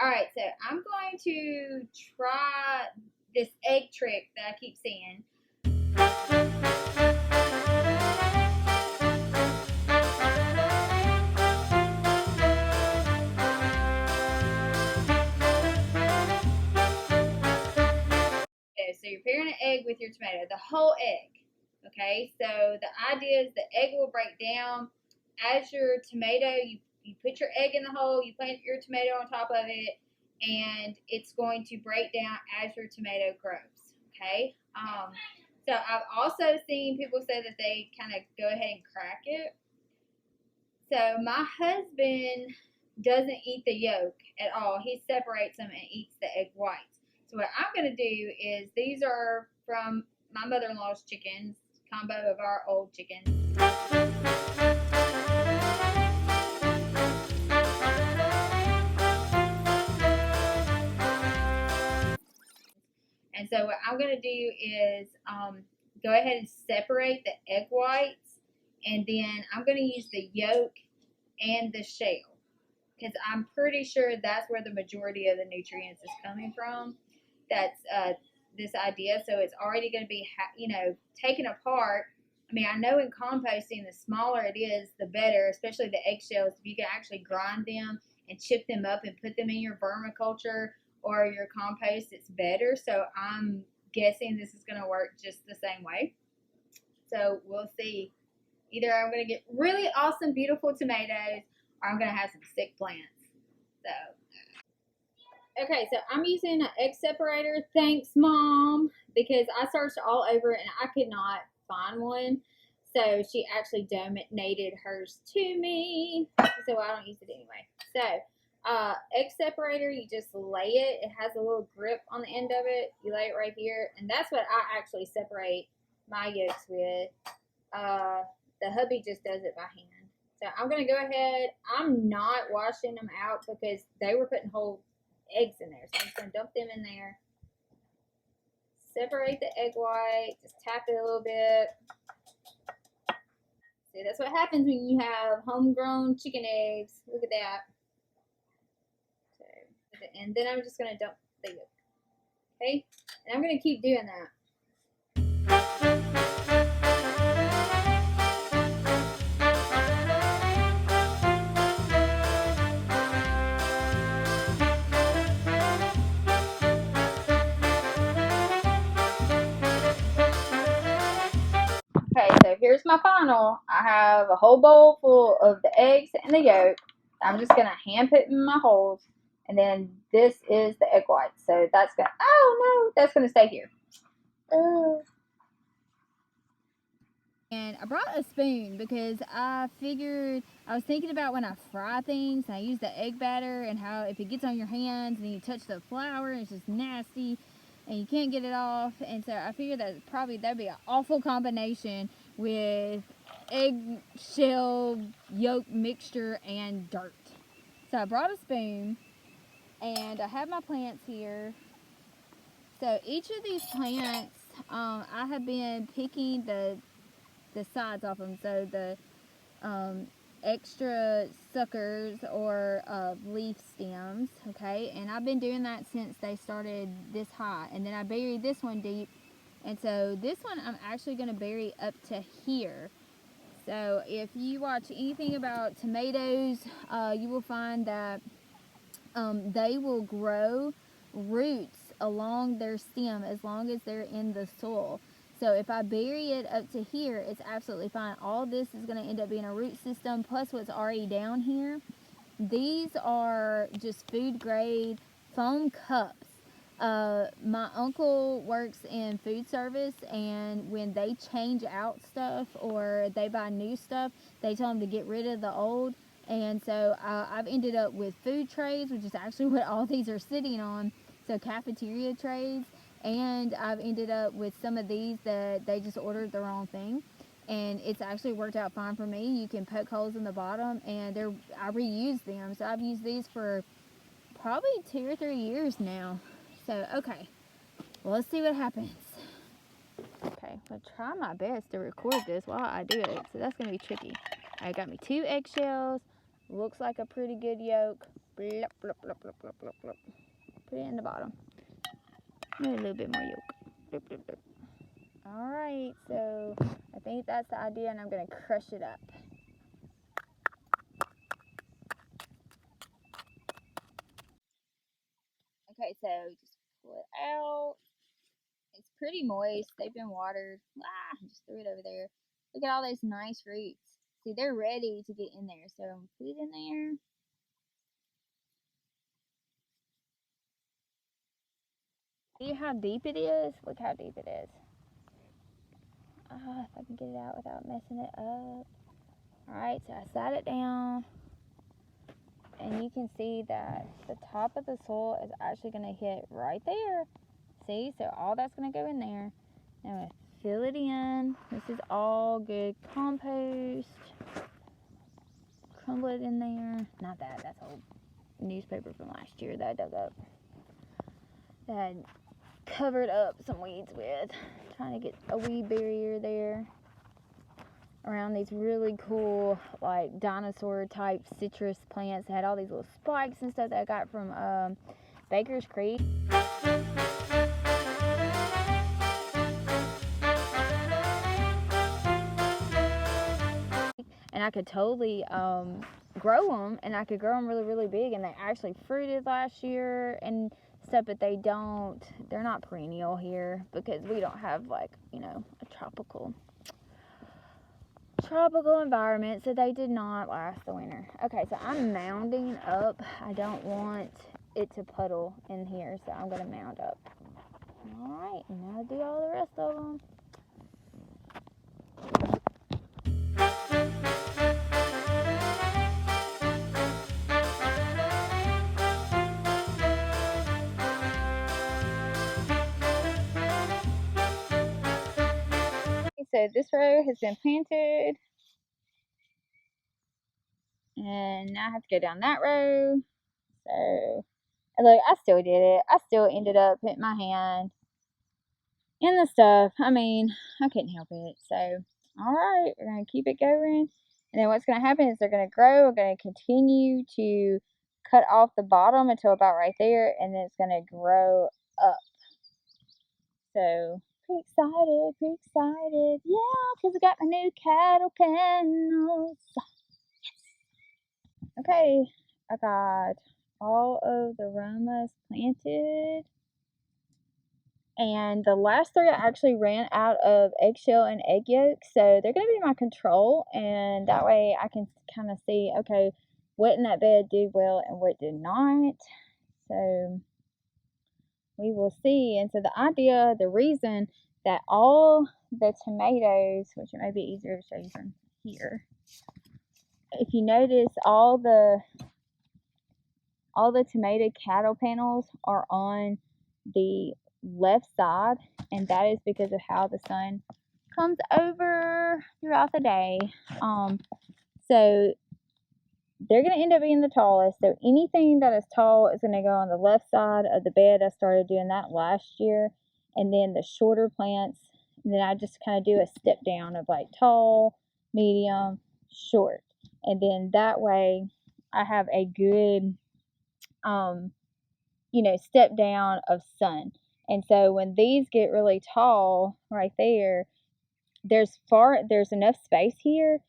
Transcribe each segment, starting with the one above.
All right, so I'm going to try this egg trick that I keep seeing. Okay, so you're pairing an egg with your tomato, the whole egg. Okay, so the idea is the egg will break down as your tomato. You put your egg in the hole, you plant your tomato on top of it, and it's going to break down as your tomato grows. Okay. So I've also seen people say that they kind of go ahead and crack it. So my husband doesn't eat the yolk at all. He separates them and eats the egg whites. So what I'm going to do is these are from my mother-in-law's chickens, combo of our old chickens. And so what I'm going to do is go ahead and separate the egg whites, and then I'm going to use the yolk and the shell, because I'm pretty sure that's where the majority of the nutrients is coming from. That's this idea. So it's already going to be, taken apart. I mean, I know in composting, the smaller it is, the better, especially the eggshells. If you can actually grind them and chip them up and put them in your vermiculture or your compost, it's better. So I'm guessing this is going to work just the same way. So we'll see. Either I'm going to get really awesome, beautiful tomatoes, or I'm going to have some sick plants. So, okay, so I'm using an egg separator. Thanks, Mom, because I searched all over and I could not find one. So she actually donated hers to me, so I don't use it anyway. So, egg separator, you just lay it. It has a little grip on the end of it. You lay it right here, and that's what I actually separate my yolks with. The hubby just does it by hand. So I'm going to go ahead. I'm not washing them out because they were putting whole eggs in there. So I'm just going to dump them in there. Separate the egg white. Just tap it a little bit. See, that's what happens when you have homegrown chicken eggs. Look at that. So, and then I'm just going to dump the yolk. Okay? And I'm going to keep doing that. Okay, so here's my final. I have a whole bowl full of the eggs and the yolk. I'm just going to hand put in my holes. And then this is the egg white. So that's going to, oh no, that's going to stay here. And I brought a spoon because I figured, I was thinking about when I fry things and I use the egg batter and how if it gets on your hands and you touch the flour, it's just nasty and you can't get it off. And so I figured that that'd be an awful combination with eggshell yolk mixture and dirt. So I brought a spoon and I have my plants here. So each of these plants, I have been picking the sides off them, so the extra suckers or leaf stems, okay, and I've been doing that since they started this high, and then I buried this one deep, and so this one I'm actually going to bury up to here. So if you watch anything about tomatoes, you will find that they will grow roots along their stem as long as they're in the soil. So if I bury it up to here, it's absolutely fine. All this is going to end up being a root system plus what's already down here. These are just food grade foam cups. My uncle works in food service, and when they change out stuff or they buy new stuff, they tell them to get rid of the old. And so I've ended up with food trays, which is actually what all these are sitting on. So cafeteria trays. And I've ended up with some of these that they just ordered the wrong thing. And it's actually worked out fine for me. You can poke holes in the bottom, and I reuse them. So I've used these for probably 2 or 3 years now. So, okay. Well, let's see what happens. Okay, I'm going to try my best to record this while I do it. So that's going to be tricky. I got me 2 eggshells. Looks like a pretty good yolk. Blop, blop, blop, blop, blop, blop, blop. Put it in the bottom. Maybe a little bit more yolk. Blop, blop, blop. Alright, so I think that's the idea, and I'm going to crush it up. Okay, so just pull it out. It's pretty moist. They've been watered. Ah, just threw it over there. Look at all those nice roots. See, they're ready to get in there, so put it in there. See how deep it is? Look how deep it is. Ah, if I can get it out without messing it up. Alright, so I sat it down. And you can see that the top of the soil is actually going to hit right there. See? So all that's going to go in there. Now I'm going to fill it in. This is all good compost. Crumble it in there. Not that. That's old newspaper from last year that I dug up. That I covered up some weeds with. Trying to get a weed barrier there around these really cool, like, dinosaur type citrus plants. They had all these little spikes and stuff that I got from Baker's Creek. And I could totally grow them, and I could grow them really, really big, and they actually fruited last year and stuff, but they're not perennial here because we don't have, like, you know, a tropical environment, so they did not last the winter. Okay, so I'm mounding up. I don't want it to puddle in here, so I'm going to mound up. Alright, now I'll do all the rest of them. So this row has been planted, and now I have to go down that row. So look, I still did it. I still ended up putting my hand in the stuff. I mean, I couldn't help it. So, alright, we're going to keep it going. And then what's going to happen is they're going to grow. We're going to continue to cut off the bottom until about right there. And then it's going to grow up. So, pretty excited, pretty excited. Yeah, because I got my new cattle panels. Yes. Okay, I got all of the Romas planted. And the last 3 I actually ran out of eggshell and egg yolk, so they're going to be my control, and that way I can kind of see, okay, what in that bed did well and what did not. So we will see. And so the reason that all the tomatoes, which it may be easier to show you from here, if you notice, all the tomato cattle panels are on the left side, and that is because of how the sun comes over throughout the day. So they're going to end up being the tallest. So anything that is tall is going to go on the left side of the bed. I started doing that last year. And then the shorter plants, and then I just kind of do a step down of like tall, medium, short. And then that way I have a good you know, step down of sun. And so when these get really tall right there, there's enough space here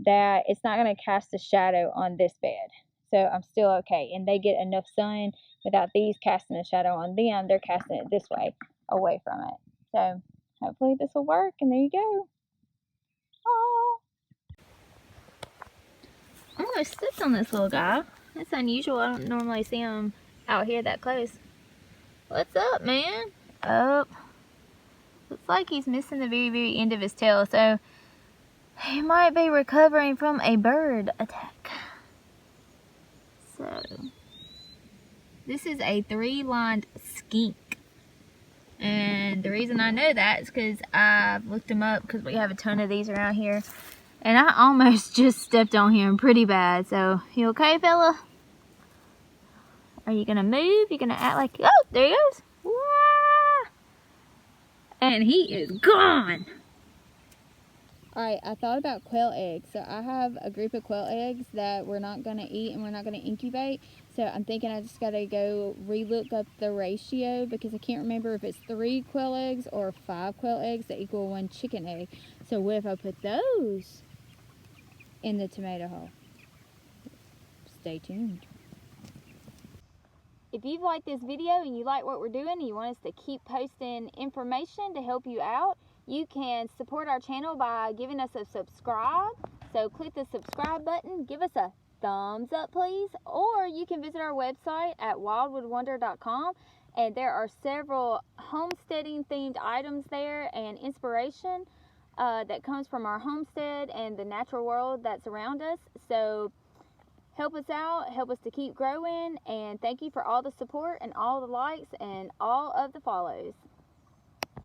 that it's not going to cast a shadow on this bed. So I'm still okay. And they get enough sun without these casting a shadow on them. They're casting it this way, away from it. So hopefully this will work. And there you go. Oh, I'm going to sit on this little guy. That's unusual. I don't normally see him out here that close. What's up, man? Up. Looks like he's missing the very, very end of his tail, so he might be recovering from a bird attack. So, this is a 3-lined skink. And the reason I know that is because I've looked them up, because we have a ton of these around here. And I almost just stepped on him pretty bad. So, you okay, fella? Are you going to move? You're going to act like... Oh, there he goes. Wah! And he is gone. Alright, I thought about quail eggs. So I have a group of quail eggs that we're not going to eat and we're not going to incubate. So I'm thinking I just got to go re-look up the ratio because I can't remember if it's 3 quail eggs or 5 quail eggs that equal 1 chicken egg. So what if I put those in the tomato hole? Stay tuned. If you've liked this video and you like what we're doing and you want us to keep posting information to help you out, you can support our channel by giving us a subscribe. So click the subscribe button, give us a thumbs up please, or you can visit our website at wildwoodwonder.com, and there are several homesteading themed items there and inspiration that comes from our homestead and the natural world that's around us. So help us out, help us to keep growing, and thank you for all the support and all the likes and all of the follows.